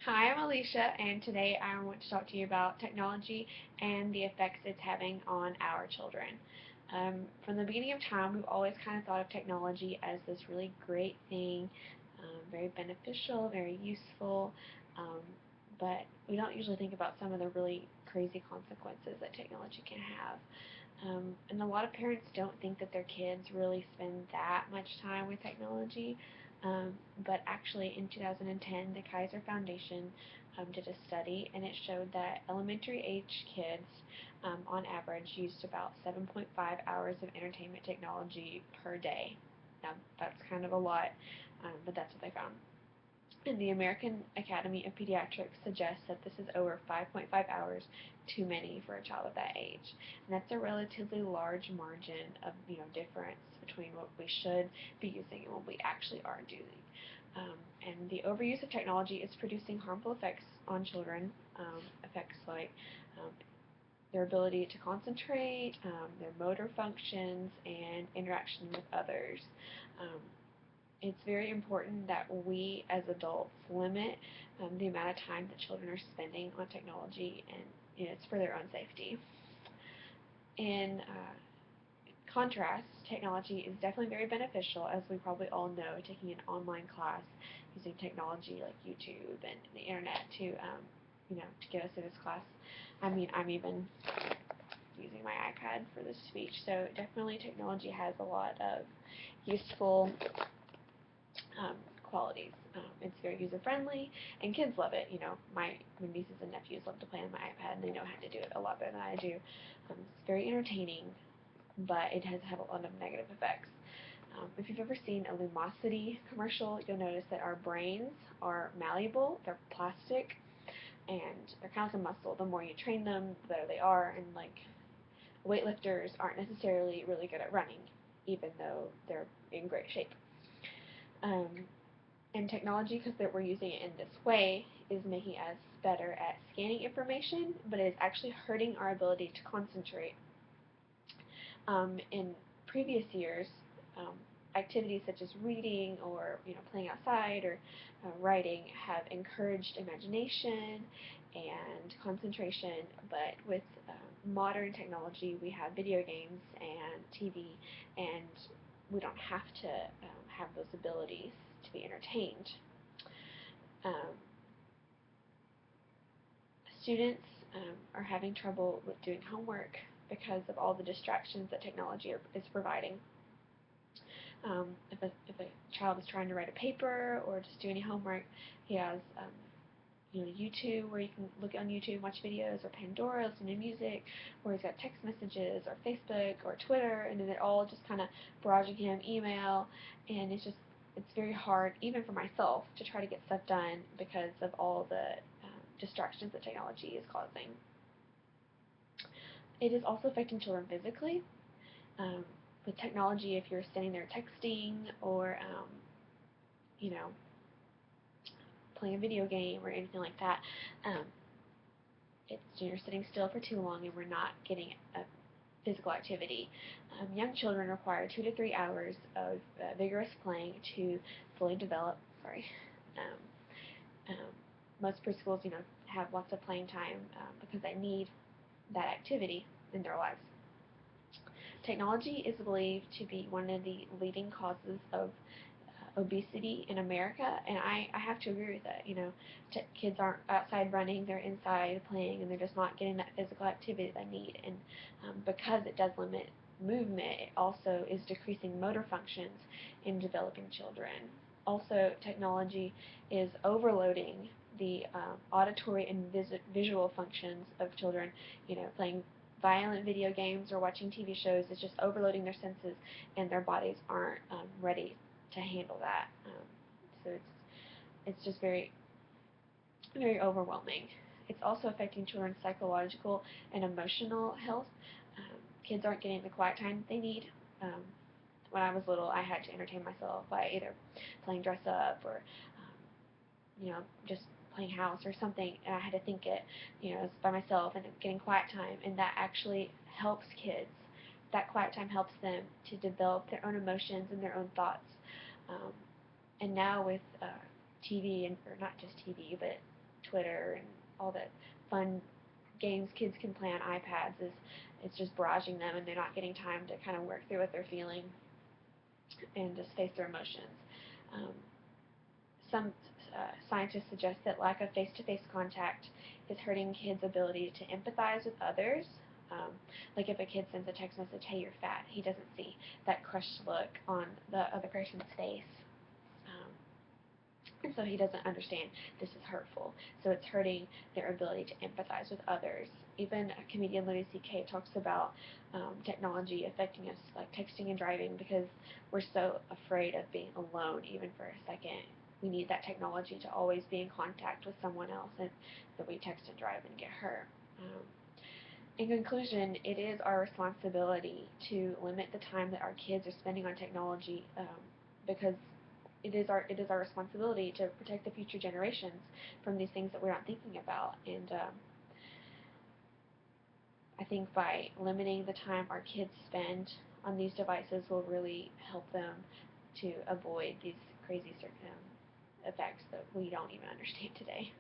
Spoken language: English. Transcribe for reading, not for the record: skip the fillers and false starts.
Hi, I'm Alicia, and today I want to talk to you about technology and the effects it's having on our children. From the beginning of time, we've always kind of thought of technology as this really great thing, very beneficial, very useful, um, but we don't usually think about some of the really crazy consequences that technology can have. And a lot of parents don't think that their kids really spend that much time with technology. But actually, in 2010, the Kaiser Foundation did a study, and it showed that elementary age kids, on average, used about 7.5 hours of entertainment technology per day. Now, that's kind of a lot, but that's what they found. And the American Academy of Pediatrics suggests that this is over 5.5 hours too many for a child of that age. And that's a relatively large margin of difference between what we should be using and what we actually are doing. And the overuse of technology is producing harmful effects on children, effects like um, their ability to concentrate, their motor functions, and interaction with others. Um, it's very important that we as adults limit the amount of time that children are spending on technology, and it's for their own safety. In contrast, technology is definitely very beneficial, as we probably all know, taking an online class using technology like YouTube and the internet to get us through this class. I mean, I'm even using my iPad for this speech, so definitely technology has a lot of useful qualities. It's very user-friendly, and kids love it. My nieces and nephews love to play on my iPad, and they know how to do it a lot better than I do. It's very entertaining, but it has had a lot of negative effects. If you've ever seen a Lumosity commercial, you'll notice that our brains are malleable, they're plastic, and they're kind of like a muscle. The more you train them, the better they are, and like weightlifters aren't necessarily really good at running, even though they're in great shape. Um, and technology, because we're using it in this way, is making us better at scanning information, but it is actually hurting our ability to concentrate. In previous years, um, activities such as reading or playing outside or writing have encouraged imagination and concentration, but with modern technology, we have video games and TV, and we don't have to have those abilities to be entertained. Um, Students are having trouble with doing homework because of all the distractions that technology is providing. If a child is trying to write a paper or just do any homework, he has YouTube, where you can look on YouTube, watch videos, or Pandora, listen to music, or he's got text messages, or Facebook, or Twitter, and then they're all just kind of barraging him, email, and it's very hard, even for myself, to try to get stuff done because of all the distractions that technology is causing. It is also affecting children physically. Um, with technology, if you're standing there texting or you know playing a video game or anything like that, um, you're sitting still for too long and we're not getting a physical activity. Young children require 2 to 3 hours of vigorous playing to fully develop. Sorry. Um, um, Most preschools, have lots of playing time because they need that activity in their lives. Technology is believed to be one of the leading causes of obesity in America, and I have to agree with that. Kids aren't outside running; they're inside playing, and they're just not getting that physical activity they need. And because it does limit movement, it also is decreasing motor functions in developing children. Also, technology is overloading the auditory and visual functions of children. Playing violent video games or watching TV shows is just overloading their senses, and their bodies aren't ready to handle that. So it's just very very overwhelming. It's also affecting children's psychological and emotional health. Kids aren't getting the quiet time they need. Um, when I was little, I had to entertain myself by either playing dress up or just playing house or something, and I had to think it, by myself and getting quiet time, and that actually helps kids. That quiet time helps them to develop their own emotions and their own thoughts. And now with TV, or not just TV, but Twitter and all the fun games kids can play on iPads is it's just barraging them, and they're not getting time to kind of work through what they're feeling and just face their emotions. Um, some scientists suggest that lack of face-to-face contact is hurting kids' ability to empathize with others. Um, like if a kid sends a text message, "Hey, you're fat," he doesn't see that crushed look on the other person's face. Um, and so he doesn't understand this is hurtful. So it's hurting their ability to empathize with others. Even comedian Louis C.K. talks about technology affecting us, like texting and driving, because we're so afraid of being alone, even for a second. We need that technology to always be in contact with someone else, and that we text and drive and get hurt. In conclusion, it is our responsibility to limit the time that our kids are spending on technology, because it is our responsibility to protect the future generations from these things that we're not thinking about. And I think by limiting the time our kids spend on these devices will really help them to avoid these crazy effects that we don't even understand today.